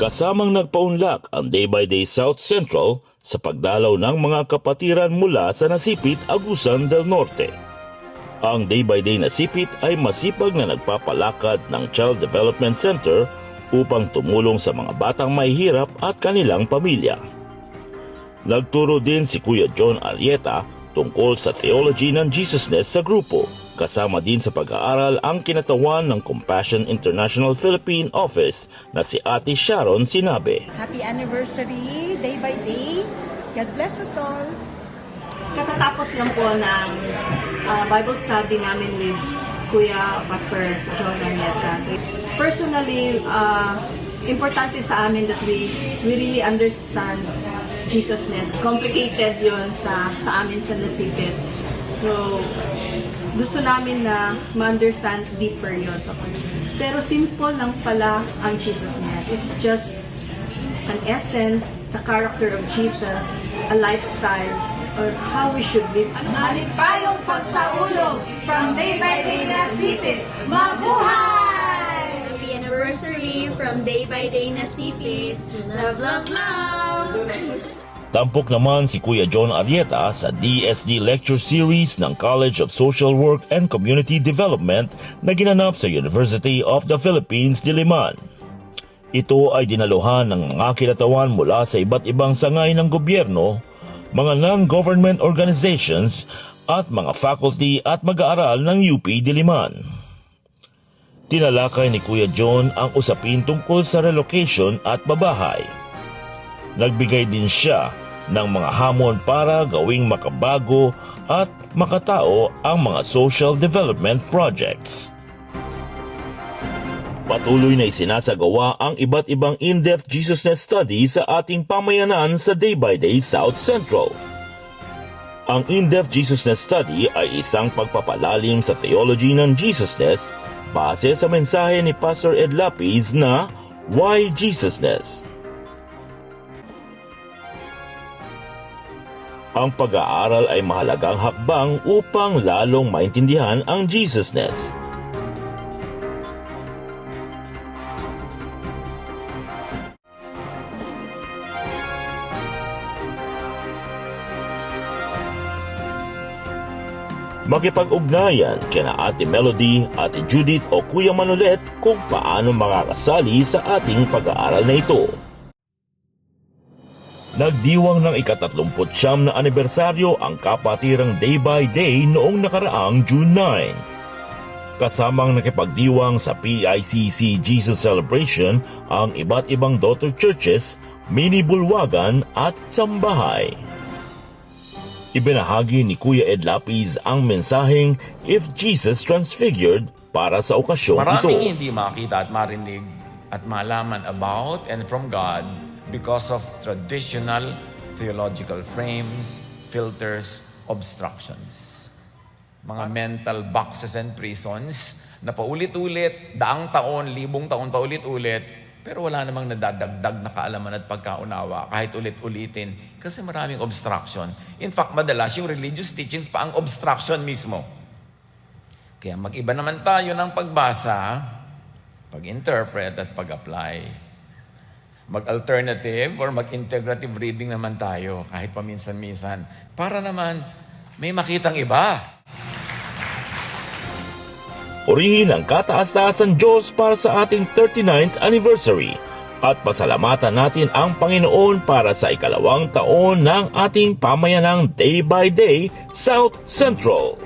Kasamang nagpaunlak ang Day by Day South Central sa pagdalaw ng mga kapatiran mula sa Nasipit, Agusan del Norte. Ang Day by Day Nasipit ay masipag na nagpapalakad ng Child Development Center upang tumulong sa mga batang mahihirap at kanilang pamilya. Nagturo din si Kuya John Arrieta tungkol sa theology ng Jesusness sa grupo. Kasama din sa pag-aaral ang kinatawan ng Compassion International Philippine Office na si Ate Sharon Sinabe. Happy anniversary, day by day. God bless us all. Katatapos lang po ng Bible study namin with Kuya Pastor John Arrieta. So, personally, importante sa amin that we really understand Jesusness. Complicated yon sa amin sa Nasipit. So, gusto namin na ma-understand deeper yun. So, pero simple lang pala ang Jesusness. It's just an essence, the character of Jesus, a lifestyle, or how we should live. Alipayong pagsaulog from Day by Day Nasipit. Mabuhay! Happy anniversary from Day by Day Nasipit. Love, love, love! Tampok naman si Kuya John Arrieta sa DSD Lecture Series ng College of Social Work and Community Development na ginanap sa University of the Philippines, Diliman. Ito ay dinaluhan ng mga kinatawan mula sa iba't ibang sangay ng gobyerno, mga non-government organizations at mga faculty at mag-aaral ng UP Diliman. Tinalakay ni Kuya John ang usapin tungkol sa relocation at babahay. Nagbigay din siya ng mga hamon para gawing makabago at makatao ang mga social development projects. Patuloy na isinasagawa ang iba't ibang in-depth Jesusness study sa ating pamayanan sa Day by Day South Central. Ang in-depth Jesusness study ay isang pagpapalalim sa theology ng Jesusness base sa mensahe ni Pastor Ed Lapiz na Why Jesusness? Ang pag-aaral ay mahalagang hakbang upang lalong maintindihan ang Jesusness. Makipag-ugnayan kina Ate Melody, Ate Judith o Kuya Manolet kung paano makakasali sa ating pag-aaral na ito. Nagdiwang ng ika-39 na anibersaryo ang kapatirang Day by Day noong nakaraang June 9. Kasamang nakipagdiwang sa PICC Jesus Celebration ang iba't ibang daughter churches, mini bulwagan at sambahay. Ibinahagi ni Kuya Ed Lapiz ang mensaheng If Jesus Transfigured para sa okasyong ito. Maraming hindi makita at marinig at malaman about and from God because of traditional theological frames, filters, obstructions. Mga mental boxes and prisons na paulit-ulit, daang taon, libong taon paulit-ulit, pero wala namang nadadagdag na kaalaman at pagkaunawa kahit ulit-ulitin kasi maraming obstruction. In fact, madalas yung religious teachings pa ang obstruction mismo. Kaya mag-iba naman tayo ng pagbasa, pag-interpret at pag-apply. Mag-alternative or mag-integrative reading naman tayo kahit paminsan-minsan para naman may makitang iba. Purihin ang kataas-taasan Diyos para sa ating 39th anniversary at pasalamatan natin ang Panginoon para sa ikalawang taon ng ating pamayanang Day by Day South Central.